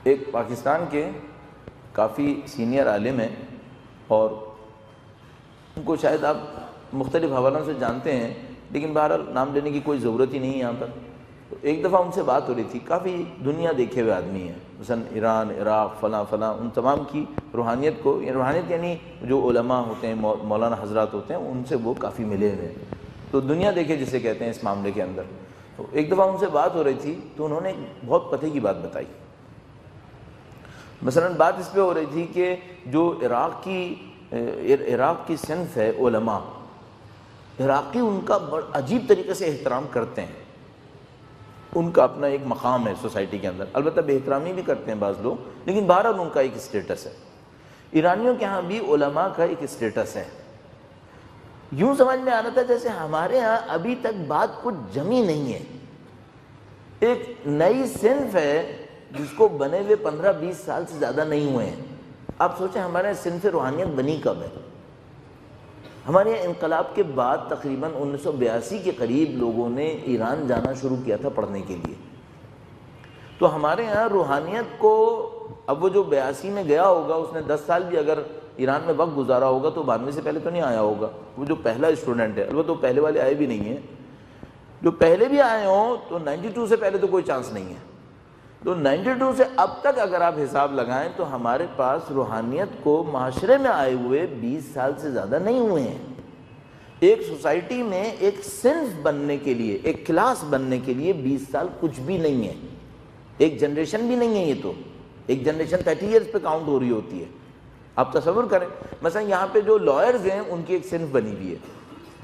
ایک پاکستان کے کافی سینئر عالم ہیں اور ان کو شاید آپ مختلف حوالوں سے جانتے ہیں، لیکن بہرحال نام لینے کی کوئی ضرورت ہی نہیں ہے یہاں پر۔ تو ایک دفعہ ان سے بات ہو رہی تھی، کافی دنیا دیکھے ہوئے آدمی ہیں، مثلا ایران، عراق، فلاں فلاں، ان تمام کی روحانیت کو، روحانیت یعنی جو علماء ہوتے ہیں، مولانا حضرات ہوتے ہیں، ان سے وہ کافی ملے ہوئے ہیں، تو دنیا دیکھے جسے کہتے ہیں اس معاملے کے اندر۔ تو ایک دفعہ ان سے بات ہو رہی تھی تو انہوں نے ایک بہت پتے کی بات بتائی۔ مثلا بات اس پہ ہو رہی تھی کہ جو عراق کی صنف ہے علماء، عراقی ان کا عجیب طریقے سے احترام کرتے ہیں، ان کا اپنا ایک مقام ہے سوسائٹی کے اندر، البتہ بے احترامی بھی کرتے ہیں بعض لوگ، لیکن بہرحال ان کا ایک اسٹیٹس ہے۔ ایرانیوں کے ہاں بھی علماء کا ایک اسٹیٹس ہے۔ یوں سمجھ میں آ رہا تھا جیسے ہمارے ہاں ابھی تک بات کچھ جمی نہیں ہے، ایک نئی صنف ہے جس کو بنے ہوئے 15-20 سال سے زیادہ نہیں ہوئے ہیں۔ آپ سوچیں ہمارے صنف روحانیت بنی کب ہے؟ ہمارے یہاں انقلاب کے بعد تقریباً 1982 کے قریب لوگوں نے ایران جانا شروع کیا تھا پڑھنے کے لیے۔ تو ہمارے یہاں روحانیت کو، اب وہ جو 82 میں گیا ہوگا اس نے 10 سال بھی اگر ایران میں وقت گزارا ہوگا تو 92 سے پہلے تو نہیں آیا ہوگا، وہ جو پہلا اسٹوڈنٹ ہے، البتہ وہ پہلے والے آئے بھی نہیں ہیں، جو پہلے بھی آئے ہوں تو 92 سے پہلے تو کوئی چانس نہیں ہے۔ تو 92 سے اب تک اگر آپ حساب لگائیں تو ہمارے پاس روحانیت کو معاشرے میں آئے ہوئے 20 سال سے زیادہ نہیں ہوئے ہیں۔ ایک سوسائٹی میں ایک صنف بننے کے لیے، ایک کلاس بننے کے لیے 20 سال کچھ بھی نہیں ہے، ایک جنریشن بھی نہیں ہے۔ یہ تو ایک جنریشن 30 ایئرز پہ کاؤنٹ ہو رہی ہوتی ہے۔ آپ تصور کریں مثلا یہاں پہ جو لائرز ہیں ان کی ایک صنف بنی ہوئی ہے،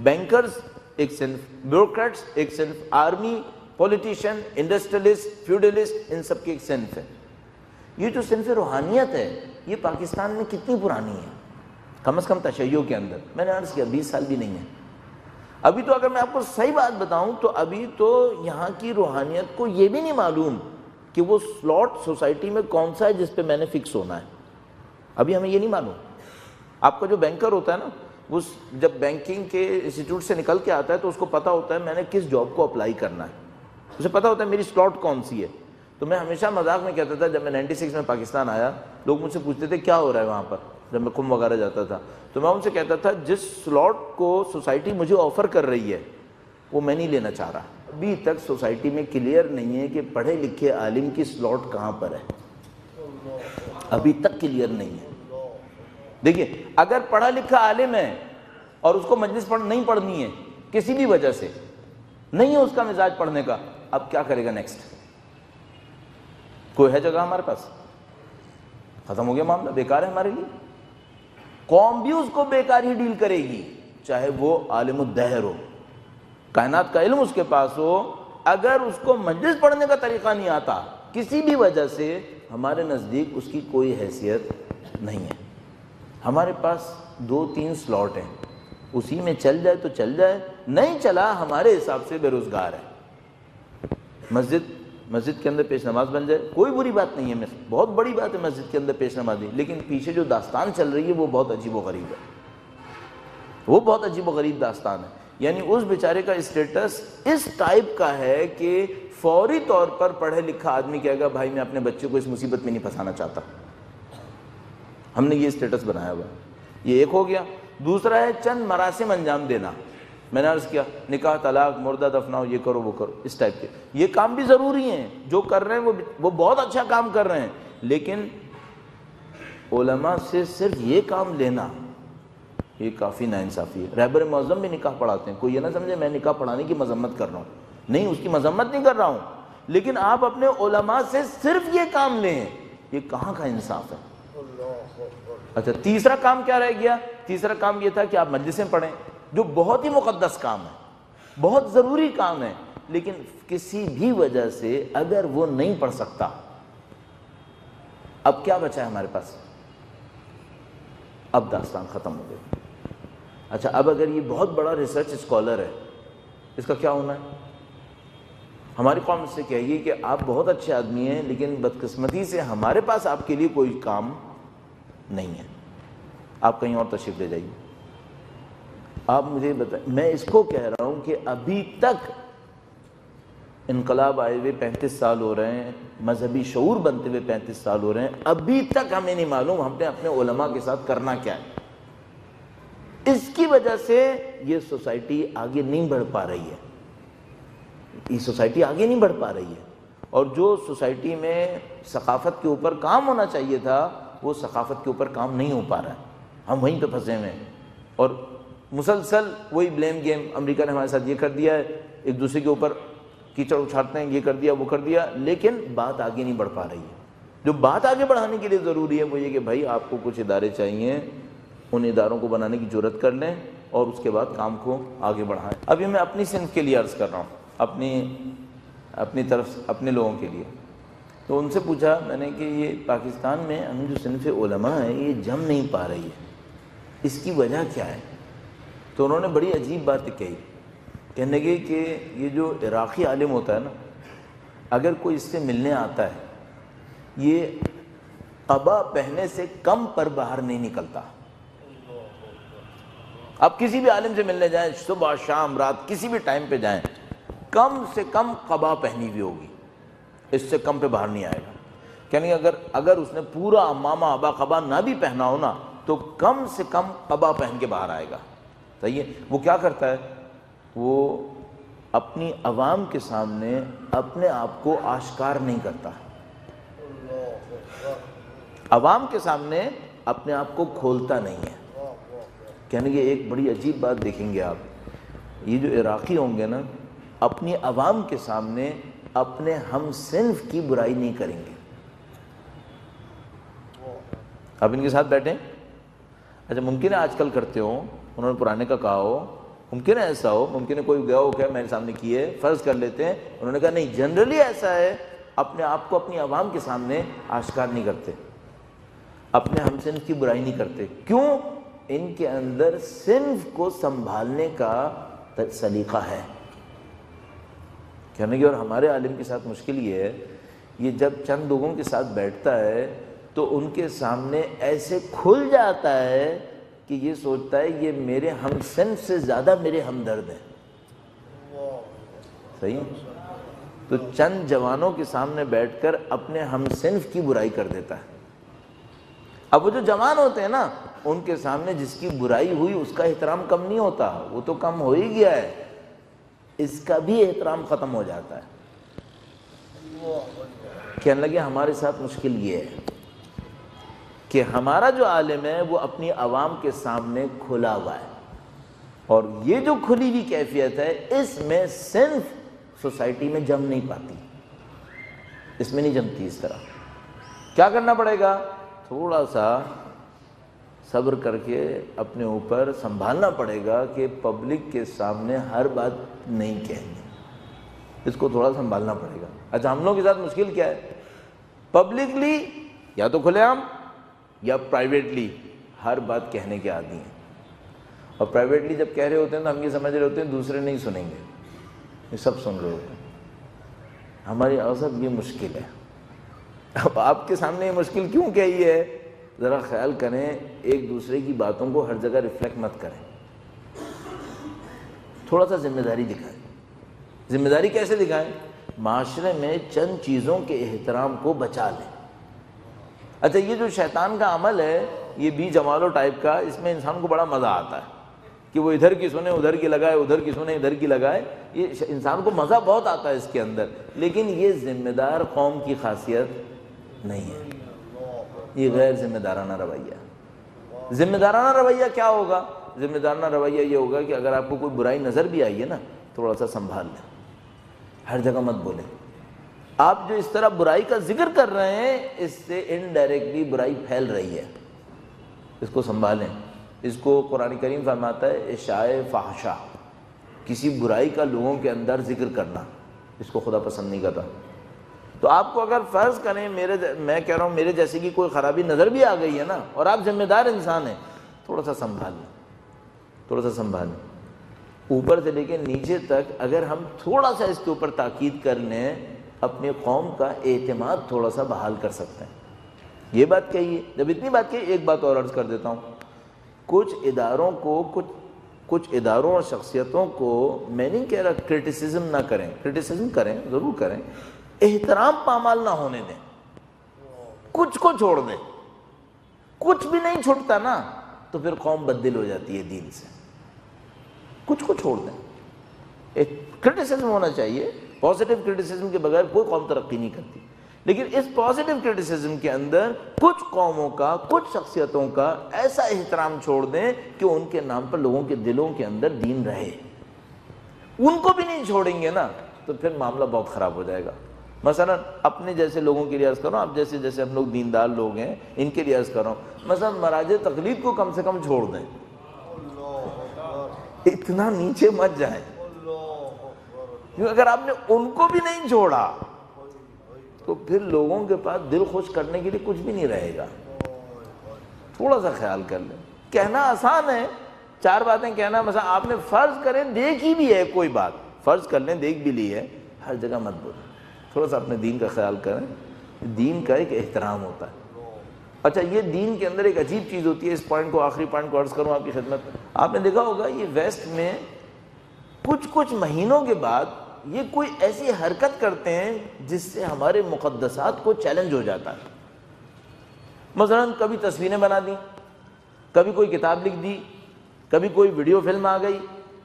بینکرز ایک صنف، بیوروکریٹس ایک صنف، آرمی، پولیٹیشین، انڈسٹریلسٹ، فیوڈلسٹ، ان سب کی ایک صنف ہے۔ یہ جو صنف روحانیت ہے یہ پاکستان میں کتنی پرانی ہے؟ کم از کم تشیع کے اندر میں نے عرض کیا 20 سال بھی نہیں ہے۔ ابھی تو اگر میں آپ کو صحیح بات بتاؤں تو ابھی تو یہاں کی روحانیت کو یہ بھی نہیں معلوم کہ وہ سلاٹ سوسائٹی میں کون سا ہے جس پہ میں نے فکس ہونا ہے، ابھی ہمیں یہ نہیں معلوم۔ آپ کا جو بینکر ہوتا ہے نا، وہ جب بینکنگ کے انسٹیٹیوٹ سے نکل کے آتا ہے تو اس کو پتہ ہوتا ہے میں نے کس جاب کو اپلائی کرنا ہے، اسے پتہ ہوتا ہے میری سلاٹ کون سی ہے۔ تو میں ہمیشہ مذاق میں کہتا تھا، جب میں 96 میں پاکستان آیا لوگ مجھ سے پوچھتے تھے کیا ہو رہا ہے وہاں پر، جب میں کم وغیرہ جاتا تھا تو میں ان سے کہتا تھا جس سلاٹ کو سوسائٹی مجھے آفر کر رہی ہے وہ میں نہیں لینا چاہ رہا۔ ابھی تک سوسائٹی میں کلیئر نہیں ہے کہ پڑھے لکھے عالم کی سلاٹ کہاں پر ہے، ابھی تک کلیئر نہیں ہے۔ دیکھیے اگر پڑھا لکھا عالم ہے اور اس کو مجلس نہیں پڑھنی ہے، کسی بھی وجہ سے نہیں ہے اس کا مزاج پڑھنے کا، اب کیا کرے گا نیکسٹ؟ کوئی ہے جگہ ہمارے پاس؟ ختم ہو گیا معاملہ، بیکار ہے ہمارے لیے۔ قوم بھی اس کو بیکار ہی ڈیل کرے گی، چاہے وہ عالم الدہر ہو، کائنات کا علم اس کے پاس ہو، اگر اس کو مجلس پڑھنے کا طریقہ نہیں آتا کسی بھی وجہ سے، ہمارے نزدیک اس کی کوئی حیثیت نہیں ہے۔ ہمارے پاس 2-3 سلاٹ ہیں، اسی میں چل جائے تو چل جائے، نہیں چلا ہمارے حساب سے بے روزگار ہے۔ مسجد کے اندر پیش نماز بن جائے کوئی بری بات نہیں ہے، بہت بڑی بات ہے مسجد کے اندر پیش نمازی، لیکن پیچھے جو داستان چل رہی ہے وہ بہت عجیب و غریب ہے، وہ بہت عجیب و غریب داستان ہے۔ یعنی اس بیچارے کا اسٹیٹس اس ٹائپ کا ہے کہ فوری طور پر پڑھے لکھا آدمی کہے گا بھائی میں اپنے بچے کو اس مصیبت میں نہیں پھنسانا چاہتا، ہم نے یہ اسٹیٹس بنایا ہوا۔ یہ ایک ہو گیا۔ دوسرا ہے چند مراسم انجام دینا، میں نے عرض کیا نکاح، طلاق، مردہ دفناؤ، یہ کرو وہ کرو، اس ٹائپ کے یہ کام بھی ضروری ہیں، جو کر رہے ہیں وہ بہت اچھا کام کر رہے ہیں، لیکن علماء سے صرف یہ کام لینا یہ کافی ناانصافی ہے۔ رہبر معظم بھی نکاح پڑھاتے ہیں، کوئی یہ نہ سمجھے میں نکاح پڑھانے کی مذمت کر رہا ہوں، نہیں اس کی مذمت نہیں کر رہا ہوں، لیکن آپ اپنے علماء سے صرف یہ کام لیں، یہ کہاں کا انصاف ہے؟ اچھا تیسرا کام کیا رہ گیا؟ تیسرا کام یہ تھا کہ آپ مجلسیں پڑھیں، جو بہت ہی مقدس کام ہے، بہت ضروری کام ہے، لیکن کسی بھی وجہ سے اگر وہ نہیں پڑھ سکتا، اب کیا بچا ہے ہمارے پاس؟ اب داستان ختم ہو گئی۔ اچھا اب اگر یہ بہت بڑا ریسرچ اسکالر ہے، اس کا کیا ہونا ہے؟ ہماری قوم سے کہیے کہ آپ بہت اچھے آدمی ہیں لیکن بدقسمتی سے ہمارے پاس آپ کے لیے کوئی کام نہیں ہے، آپ کہیں اور تشریف لے جائیے۔ آپ مجھے بتائیں، میں اس کو کہہ رہا ہوں کہ ابھی تک انقلاب آئے ہوئے 35 سال ہو رہے ہیں، مذہبی شعور بنتے ہوئے 35 سال ہو رہے ہیں، ابھی تک ہمیں نہیں معلوم ہم نے اپنے علماء کے ساتھ کرنا کیا ہے۔ اس کی وجہ سے یہ سوسائٹی آگے نہیں بڑھ پا رہی ہے، یہ سوسائٹی آگے نہیں بڑھ پا رہی ہے، اور جو سوسائٹی میں ثقافت کے اوپر کام ہونا چاہیے تھا وہ ثقافت کے اوپر کام نہیں ہو پا رہا ہے، ہم وہیں پہ پھنسے ہوئے ہیں، اور مسلسل وہی بلیم گیم، امریکہ نے ہمارے ساتھ یہ کر دیا ہے، ایک دوسرے کے اوپر کیچڑ اچھاڑتے ہیں، یہ کر دیا وہ کر دیا، لیکن بات آگے نہیں بڑھ پا رہی ہے۔ جو بات آگے بڑھانے کے لیے ضروری ہے وہ یہ کہ بھائی آپ کو کچھ ادارے چاہیے، ان اداروں کو بنانے کی جرات کر لیں اور اس کے بعد کام کو آگے بڑھائیں۔ ابھی میں اپنی صنف کے لیے عرض کر رہا ہوں، اپنی طرف اپنے لوگوں کے لیے، تو ان سے پوچھا میں نے کہ یہ پاکستان میں ہم جو صنف علماء ہیں یہ جم نہیں پا رہی ہے، اس کی وجہ کیا ہے؟ تو انہوں نے بڑی عجیب بات کہی، کہنے لگے کہ یہ جو عراقی عالم ہوتا ہے نا، اگر کوئی اس سے ملنے آتا ہے یہ قبا پہنے سے کم پر باہر نہیں نکلتا۔ آپ کسی بھی عالم سے ملنے جائیں، صبح شام رات کسی بھی ٹائم پہ جائیں، کم سے کم قبا پہنی ہوئی ہوگی، اس سے کم پہ باہر نہیں آئے گا۔ یعنی اگر اس نے پورا امامہ ابا قبا نہ بھی پہنا ہو نا تو کم سے کم قبا پہن کے باہر آئے گا۔ صحیح ہے؟ وہ کیا کرتا ہے؟ وہ اپنی عوام کے سامنے اپنے آپ کو آشکار نہیں کرتا، عوام کے سامنے اپنے آپ کو کھولتا نہیں ہے۔ کہنے کہ ایک بڑی عجیب بات دیکھیں گے آپ، یہ جو عراقی ہوں گے نا اپنی عوام کے سامنے اپنے ہم صنف کی برائی نہیں کریں گے۔ آپ ان کے ساتھ بیٹھیں، اچھا ممکن ہے آج کل کرتے ہو، انہوں نے پرانے کا کہا ہو، ممکن ہے ایسا ہو، ممکن ہے کوئی گیا ہو کہ میرے سامنے کیے، فرض کر لیتے ہیں، انہوں نے کہا نہیں جنرلی ایسا ہے، اپنے آپ کو اپنی عوام کے سامنے آشکار نہیں کرتے، اپنے ہم صنف کی برائی نہیں کرتے۔ کیوں؟ ان کے اندر صنف کو سنبھالنے کا سلیقہ ہے۔ کہنے کی اور ہمارے عالم کے ساتھ مشکل یہ ہے، یہ جب چند لوگوں کے ساتھ بیٹھتا ہے تو ان کے سامنے ایسے کھل جاتا ہے کہ یہ سوچتا ہے یہ میرے ہم صنف سے زیادہ میرے ہمدرد ہیں۔ صحیح؟ تو چند جوانوں کے سامنے بیٹھ کر اپنے ہم صنف کی برائی کر دیتا ہے۔ اب وہ جو جوان ہوتے ہیں نا ان کے سامنے جس کی برائی ہوئی اس کا احترام کم نہیں ہوتا، وہ تو کم ہو ہی گیا ہے، اس کا بھی احترام ختم ہو جاتا ہے۔ کہنے لگے ہمارے ساتھ مشکل یہ ہے کہ ہمارا جو عالم ہے وہ اپنی عوام کے سامنے کھلا ہوا ہے، اور یہ جو کھلی ہوئی کیفیت ہے اس میں صنف سوسائٹی میں جم نہیں پاتی، اس میں نہیں جمتی۔ اس طرح کیا کرنا پڑے گا؟ تھوڑا سا صبر کر کے اپنے اوپر سنبھالنا پڑے گا کہ پبلک کے سامنے ہر بات نہیں کہنی، اس کو تھوڑا سنبھالنا پڑے گا۔ اچھا ہم لوگوں کے ساتھ مشکل کیا ہے؟ پبلکلی یا تو کھلے عام یا پرائیویٹلی ہر بات کہنے کے عادی ہیں، اور پرائیویٹلی جب کہہ رہے ہوتے ہیں تو ہم یہ سمجھ رہے ہوتے ہیں دوسرے نہیں سنیں گے، یہ سب سن رہے ہوتے ہیں۔ ہماری اوسط یہ مشکل ہے۔ اب آپ کے سامنے یہ مشکل کیوں کہی ہے؟ ذرا خیال کریں، ایک دوسرے کی باتوں کو ہر جگہ ریفلیکٹ مت کریں، تھوڑا سا ذمہ داری دکھائیں۔ ذمہ داری کیسے دکھائیں؟ معاشرے میں چند چیزوں کے احترام کو بچا لیں۔ اچھا یہ جو شیطان کا عمل ہے یہ بی جمالو ٹائپ کا، اس میں انسان کو بڑا مزہ آتا ہے کہ وہ ادھر کی سنے ادھر کی لگائے، ادھر کی سنے ادھر کی لگائے، یہ انسان کو مزہ بہت آتا ہے اس کے اندر، لیکن یہ ذمہ دار قوم کی خاصیت نہیں ہے، یہ غیر ذمہ دارانہ رویہ۔ ذمہ دارانہ رویہ کیا ہوگا؟ ذمہ دارانہ رویہ یہ ہوگا کہ اگر آپ کو کوئی برائی نظر بھی آئی ہے نا تھوڑا سا سنبھال لیں، ہر جگہ مت بولیں۔ آپ جو اس طرح برائی کا ذکر کر رہے ہیں اس سے انڈائریکٹلی برائی پھیل رہی ہے، اس کو سنبھالیں۔ اس کو قرآن کریم فرماتا ہے اشاع فحشا، کسی برائی کا لوگوں کے اندر ذکر کرنا، اس کو خدا پسند نہیں کرتا۔ تو آپ کو اگر فرض کریں میں کہہ رہا ہوں میرے جیسے کی کوئی خرابی نظر بھی آ گئی ہے نا اور آپ ذمہ دار انسان ہیں، تھوڑا سا سنبھال لیں، تھوڑا سا سنبھالیں۔ اوپر سے لے کے نیچے تک اگر ہم تھوڑا سا اس کے اوپر تاکید کر لیں اپنی قوم کا اعتماد تھوڑا سا بحال کر سکتے ہیں۔ یہ بات کہیے۔ جب اتنی بات کہی ایک بات اور عرض کر دیتا ہوں، کچھ اداروں کو کچھ اداروں اور شخصیتوں کو میں نہیں کہہ رہا کرٹیسزم نہ کریں، کرٹیسزم کریں، ضرور کریں، احترام پامال نہ ہونے دیں، کچھ کو چھوڑ دیں۔ کچھ بھی نہیں چھوٹتا نا تو پھر قوم بددل ہو جاتی ہے دین سے۔ کچھ کو چھوڑ دیں، ایک کرٹیسزم ہونا چاہیے، پازیٹیو کرٹیسزم کے بغیر کوئی قوم ترقی نہیں کرتی، لیکن اس پازیٹیو کرٹیسزم کے اندر کچھ قوموں کا، کچھ شخصیتوں کا ایسا احترام چھوڑ دیں کہ ان کے نام پر لوگوں کے دلوں کے اندر دین رہے۔ ان کو بھی نہیں چھوڑیں گے نا تو پھر معاملہ بہت خراب ہو جائے گا۔ مثلا اپنے جیسے لوگوں کے لیے عرض کرو، آپ جیسے جیسے ہم لوگ دیندار لوگ ہیں ان کے لیے عرض کرو، مثلا مراجع تقلید کو کم سے کم چھوڑ دیں، اتنا نیچے مت جائیں، کیونکہ اگر آپ نے ان کو بھی نہیں چھوڑا تو پھر لوگوں کے پاس دل خوش کرنے کے لیے کچھ بھی نہیں رہے گا۔ تھوڑا سا خیال کر لیں، کہنا آسان ہے، چار باتیں کہنا، مثلا آپ نے فرض کریں دیکھی بھی ہے کوئی بات، فرض کر لیں دیکھ بھی لی ہے، ہر جگہ مت بولیں، تھوڑا سا اپنے دین کا خیال کریں، دین کا ایک احترام ہوتا ہے۔ اچھا یہ دین کے اندر ایک عجیب چیز ہوتی ہے، اس پوائنٹ کو آخری پوائنٹ کو عرض کروں آپ کی خدمت میں، آپ نے دیکھا ہوگا یہ ویسٹ میں کچھ مہینوں کے بعد یہ کوئی ایسی حرکت کرتے ہیں جس سے ہمارے مقدسات کو چیلنج ہو جاتا ہے۔ مثلا کبھی تصویریں بنا دیں، کبھی کوئی کتاب لکھ دی، کبھی کوئی ویڈیو فلم آ گئی،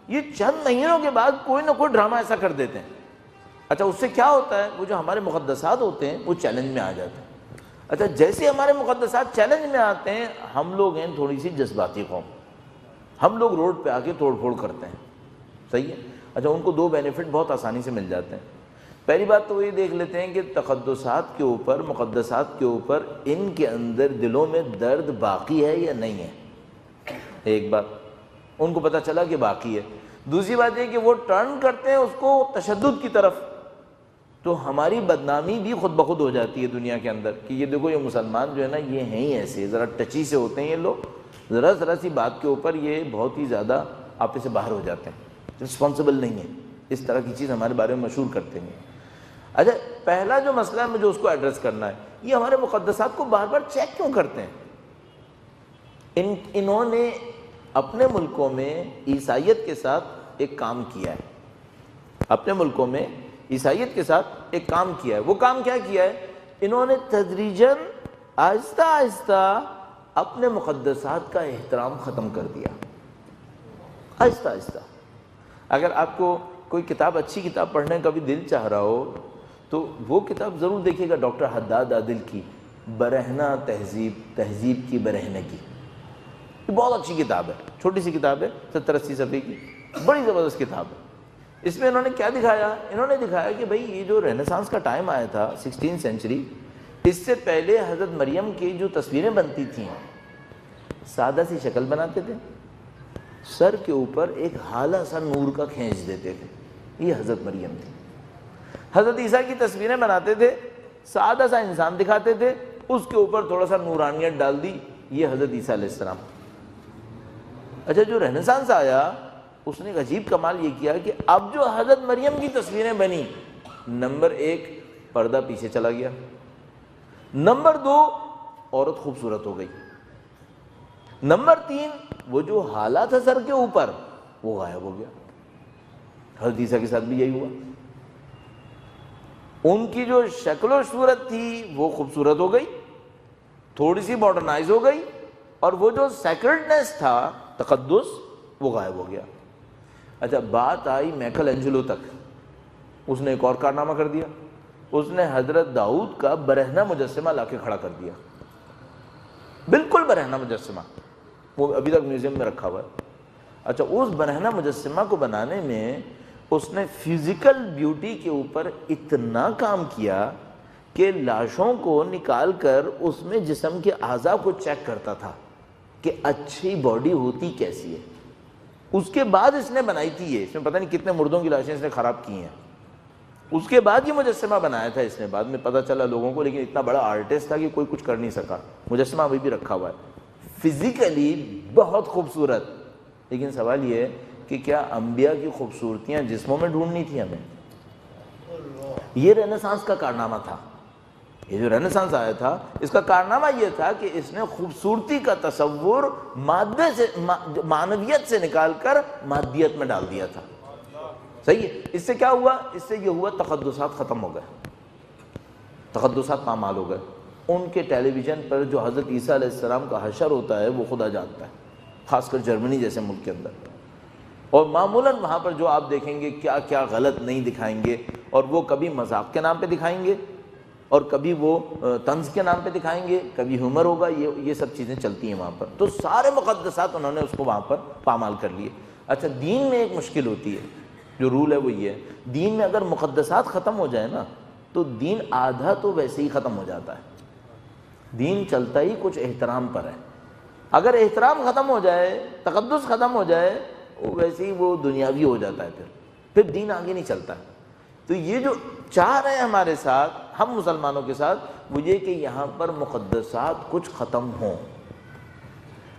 یہ چند مہینوں کے بعد کوئی نہ کوئی ڈرامہ ایسا کر دیتے ہیں۔ اچھا اس سے کیا ہوتا ہے، وہ جو ہمارے مقدسات ہوتے ہیں وہ چیلنج میں آ جاتے ہیں۔ اچھا جیسے ہمارے مقدسات چیلنج میں آتے ہیں، ہم لوگ ہیں تھوڑی سی جذباتی قوم، ہم لوگ روڈ پہ آ کے توڑ پھوڑ کرتے ہیں، صحیح ہے۔ اچھا ان کو دو بینیفٹ بہت آسانی سے مل جاتے ہیں۔ پہلی بات تو وہ یہ دیکھ لیتے ہیں کہ تقدسات کے اوپر، مقدسات کے اوپر ان کے اندر دلوں میں درد باقی ہے یا نہیں ہے، ایک بات ان کو پتہ چلا کہ باقی ہے۔ دوسری بات یہ کہ وہ ٹرن کرتے ہیں اس کو تشدد کی طرف، تو ہماری بدنامی بھی خود بخود ہو جاتی ہے دنیا کے اندر کہ یہ دیکھو یہ مسلمان جو ہے نا یہ ہیں ہی ایسے، ذرا ٹچی سے ہوتے ہیں یہ لوگ، ذرا سی بات کے اوپر یہ بہت ہی زیادہ آپے سے باہر ہو جاتے ہیں، رسپانسبل نہیں ہے، اس طرح کی چیز ہمارے بارے میں مشہور کرتے ہیں۔ اچھا پہلا جو مسئلہ ہے مجھے اس کو ایڈریس کرنا ہے، یہ ہمارے مقدسات کو بار بار چیک کیوں کرتے ہیں؟ انہوں نے اپنے ملکوں میں عیسائیت کے ساتھ ایک کام کیا ہے، اپنے ملکوں میں عیسائیت کے ساتھ ایک کام کیا ہے۔ وہ کام کیا کیا ہے؟ انہوں نے تدریجاً آہستہ آہستہ اپنے مقدسات کا احترام ختم کر دیا، آہستہ آہستہ۔ اگر آپ کو کوئی کتاب، اچھی کتاب پڑھنے کا بھی دل چاہ رہا ہو تو وہ کتاب ضرور دیکھیے گا، ڈاکٹر حداد عادل کی برہنہ تہذیب کی برہنگی، یہ بہت اچھی کتاب ہے، چھوٹی سی کتاب ہے، 70-80 صفحے کی، بڑی زبردست کتاب ہے۔ اس میں انہوں نے کیا دکھایا؟ انہوں نے دکھایا کہ بھئی یہ جو رینیسانس کا ٹائم آیا تھا 16 سینچری، اس سے پہلے حضرت مریم کی جو تصویریں بنتی تھیں سادہ سی شکل بناتے تھے، سر کے اوپر ایک ہالہ سا نور کا کھینچ دیتے تھے، یہ حضرت مریم تھی۔ حضرت عیسیٰ کی تصویریں بناتے تھے، سادہ سا انسان دکھاتے تھے، اس کے اوپر تھوڑا سا نورانیت ڈال دی، یہ حضرت عیسیٰ علیہ السلام۔ اچھا جو رینیسانس آیا اس نے ایک عجیب کمال یہ کیا کہ اب جو حضرت مریم کی تصویریں بنی، نمبر 1 پردہ پیچھے چلا گیا، نمبر 2 عورت خوبصورت ہو گئی، نمبر 3 وہ جو ہالہ تھا سر کے اوپر وہ غائب ہو گیا۔ حضرت عیسیٰ کے ساتھ بھی یہی ہوا، ان کی جو شکل و صورت تھی وہ خوبصورت ہو گئی، تھوڑی سی ماڈرنائز ہو گئی، اور وہ جو سیکرڈنس تھا، تقدس، وہ غائب ہو گیا۔ اچھا بات آئی میکل اینجلو تک، اس نے ایک اور کارنامہ کر دیا، اس نے حضرت داؤد کا برہنہ مجسمہ لا کے کھڑا کر دیا، بالکل برہنہ مجسمہ، وہ ابھی تک میوزیم میں رکھا ہوا ہے۔ اچھا اس برہنہ مجسمہ کو بنانے میں اس نے فزیکل بیوٹی کے اوپر اتنا کام کیا کہ لاشوں کو نکال کر اس میں جسم کے اعضاء کو چیک کرتا تھا کہ اچھی باڈی ہوتی کیسی ہے، اس کے بعد اس نے بنائی تھی یہ، اس میں پتہ نہیں کتنے مردوں کی لاشیں اس نے خراب کی ہیں، اس کے بعد یہ مجسمہ بنایا تھا اس نے، بعد میں پتہ چلا لوگوں کو، لیکن اتنا بڑا آرٹسٹ تھا کہ کوئی کچھ کر نہیں سکا، مجسمہ ابھی بھی رکھا ہوا ہے، فزیکلی بہت خوبصورت۔ لیکن سوال یہ ہے کہ کیا انبیاء کی خوبصورتیاں جسموں میں ڈھونڈنی تھی ہمیں؟ یہ رینیسانس کا کارنامہ تھا، یہ جو رینیسانس آیا تھا اس کا کارنامہ یہ تھا کہ اس نے خوبصورتی کا تصور مادے سے معنویت سے نکال کر مادیت میں ڈال دیا تھا. صحیح ہے. اس سے کیا ہوا؟ اس سے یہ ہوا تقدسات ختم ہو گئے, تقدسات پامال ہو گئے. ان کے ٹیلی ویژن پر جو حضرت عیسیٰ علیہ السلام کا حشر ہوتا ہے وہ خدا جانتا ہے, خاص کر جرمنی جیسے ملک کے اندر. اور معمولاً وہاں پر جو آپ دیکھیں گے کیا کیا غلط نہیں دکھائیں گے, اور وہ کبھی مذاق کے نام پہ دکھائیں گے اور کبھی وہ طنز کے نام پہ دکھائیں گے, کبھی ہیومر ہوگا, یہ سب چیزیں چلتی ہیں وہاں پر. تو سارے مقدسات انہوں نے اس کو وہاں پر پامال کر لیے. اچھا, دین میں ایک مشکل ہوتی ہے, جو رول ہے وہ یہ ہے, دین میں اگر مقدسات ختم ہو جائے نا تو دین آدھا تو ویسے ہی ختم ہو جاتا ہے. دین چلتا ہی کچھ احترام پر ہے. اگر احترام ختم ہو جائے, تقدس ختم ہو جائے, ویسے ہی وہ دنیاوی ہو جاتا ہے, پھر دین آگے نہیں چلتا. تو یہ جو چاہ رہے ہیں ہمارے ساتھ, ہم مسلمانوں کے ساتھ, وہ یہ کہ یہاں پر مقدسات کچھ ختم ہوں.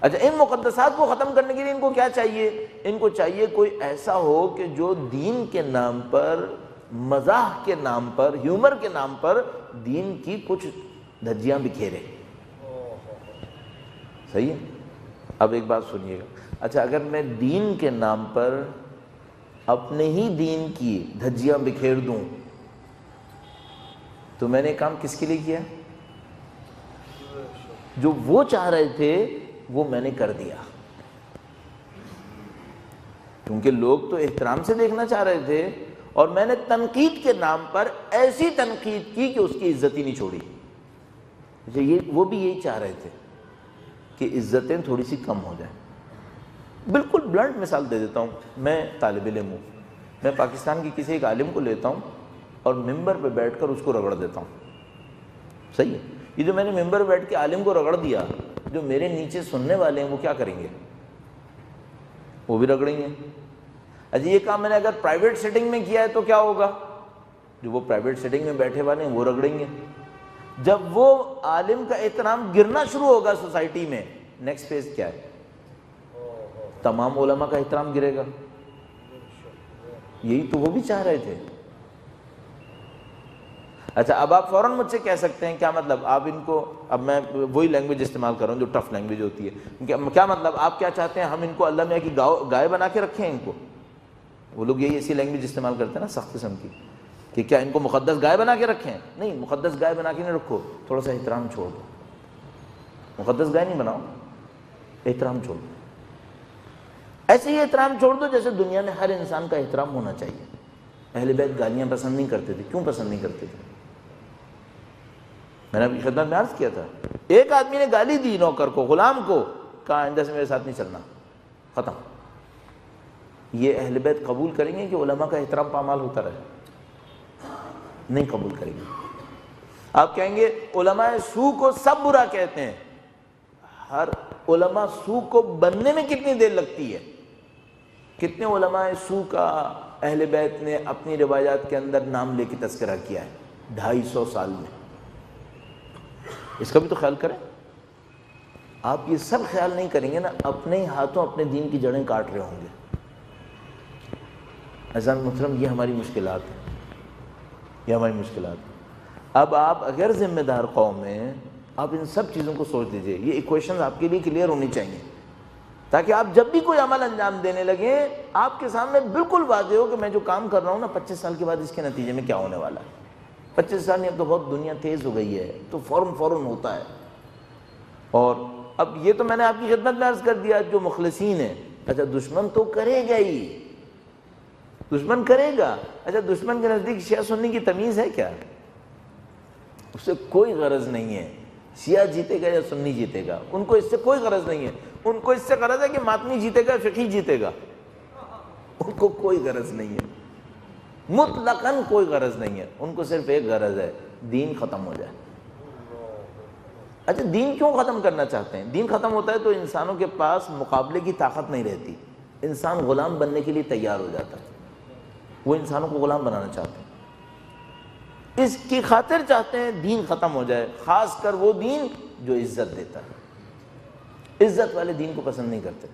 اچھا, ان مقدسات کو ختم کرنے کے لیے ان کو کیا چاہیے؟ ان کو چاہیے کوئی ایسا ہو کہ جو دین کے نام پر, مزاح کے نام پر, ہیومر کے نام پر دین کی کچھ دھجیاں بکھیرے. صحیح ہے. اب ایک بات سنیے گا. اچھا, اگر میں دین کے نام پر اپنے ہی دین کی دھجیاں بکھیر دوں تو میں نے کام کس کے لیے کیا؟ جو وہ چاہ رہے تھے وہ میں نے کر دیا. کیونکہ لوگ تو احترام سے دیکھنا چاہ رہے تھے, اور میں نے تنقید کے نام پر ایسی تنقید کی کہ اس کی عزت ہی نہیں چھوڑی. وہ بھی یہی چاہ رہے تھے کہ عزتیں تھوڑی سی کم ہو جائیں. بالکل بلنٹ مثال دے دیتا ہوں. میں طالب علم ہوں, میں پاکستان کی کسی ایک عالم کو لیتا ہوں اور ممبر پہ بیٹھ کر اس کو رگڑ دیتا ہوں. صحیح ہے. یہ جو میں نے ممبر پہ بیٹھ کے عالم کو رگڑ دیا, جو میرے نیچے سننے والے ہیں وہ کیا کریں گے؟ وہ بھی رگڑیں گے. اچھا, یہ کام میں نے اگر پرائیویٹ سیٹنگ میں کیا ہے تو کیا ہوگا؟ جو وہ پرائیویٹ سیٹنگ میں بیٹھے والے ہیں وہ رگڑیں گے. جب وہ عالم کا احترام گرنا شروع ہوگا سوسائٹی میں, نیکسٹ فیز کیا ہے؟ تمام علماء کا احترام گرے گا. یہی تو وہ بھی چاہ رہے تھے. اچھا, اب آپ فوراً مجھ سے کہہ سکتے ہیں کیا مطلب آپ ان کو, اب میں وہی لینگویج استعمال کر رہا ہوں جو ٹف لینگویج ہوتی ہے, کیا مطلب آپ کیا چاہتے ہیں ہم ان کو اللہ میاں کی گائے بنا کے رکھیں ان کو؟ وہ لوگ یہی ایسی لینگویج استعمال کرتے ہیں نا سخت قسم کی, کہ کیا ان کو مقدس گائے بنا کے رکھیں؟ نہیں, مقدس گائے بنا کے نہیں رکھو, تھوڑا سا احترام چھوڑ دو. مقدس گائے نہیں بناؤ, احترام چھوڑ دو. ایسے ہی احترام چھوڑ دو جیسے دنیا میں ہر انسان کا احترام ہونا چاہیے. اہل بیت گالیاں پسند نہیں کرتے تھے. کیوں پسند نہیں کرتے تھے؟ میں نے اپنی خدمت میں عرض کیا تھا, ایک آدمی نے گالی دی نوکر کو, غلام کو, کہا آئندہ سے میرے ساتھ نہیں چلنا, ختم. یہ اہل بیت قبول کریں گے کہ علماء کا احترام پامال ہوتا رہے؟ نہیں قبول کریں گے. آپ کہیں گے علماء سو کو سب برا کہتے ہیں. ہر علماء سو کو بننے میں کتنی دیر لگتی ہے؟ کتنے علماء سو کا اہل بیت نے اپنی روایات کے اندر نام لے کے تذکرہ کیا ہے؟ 250 سال میں. اس کا بھی تو خیال کریں. آپ یہ سب خیال نہیں کریں گے نا, اپنے ہاتھوں اپنے دین کی جڑیں کاٹ رہے ہوں گے. عزیزان محترم, یہ ہماری مشکلات ہیں, یہ ہماری مشکلات ہیں. اب آپ اگر ذمہ دار قوم ہیں, آپ ان سب چیزوں کو سوچ لیجئے. یہ ایکویشنز آپ کے لیے کلیئر ہونی چاہیے, تاکہ آپ جب بھی کوئی عمل انجام دینے لگیں آپ کے سامنے بالکل واضح ہو کہ میں جو کام کر رہا ہوں نا 25 سال کے بعد اس کے نتیجے میں کیا ہونے والا ہے. 25 سال میں اب تو بہت دنیا تیز ہو گئی ہے, تو فوراً ہوتا ہے. اور اب یہ تو میں نے آپ کی خدمت میں عرض کر دیا جو مخلصین ہیں. اچھا, دشمن تو کرے گا ہی, دشمن کرے گا. اچھا, دشمن کے نزدیک شیعہ سنی کی تمیز ہے کیا؟ اس سے کوئی غرض نہیں ہے شیعہ جیتے گا یا سنی جیتے گا, ان کو اس سے کوئی غرض نہیں ہے. ان کو اس سے غرض ہے کہ ماتمی جیتے گا, فقی جیتے گا. ان کو کوئی غرض نہیں ہے, مطلقاً کوئی غرض نہیں ہے. ان کو صرف ایک غرض ہے, دین ختم ہو جائے. اچھا, دین کیوں ختم کرنا چاہتے ہیں؟ دین ختم ہوتا ہے تو انسانوں کے پاس مقابلے کی طاقت نہیں رہتی. انسان غلام بننے کے لیے تیار ہو جاتا ہے. وہ انسانوں کو غلام بنانا چاہتے ہیں, اس کی خاطر چاہتے ہیں دین ختم ہو جائے. خاص کر وہ دین جو عزت دیتا ہے. عزت والے دین کو پسند نہیں کرتے.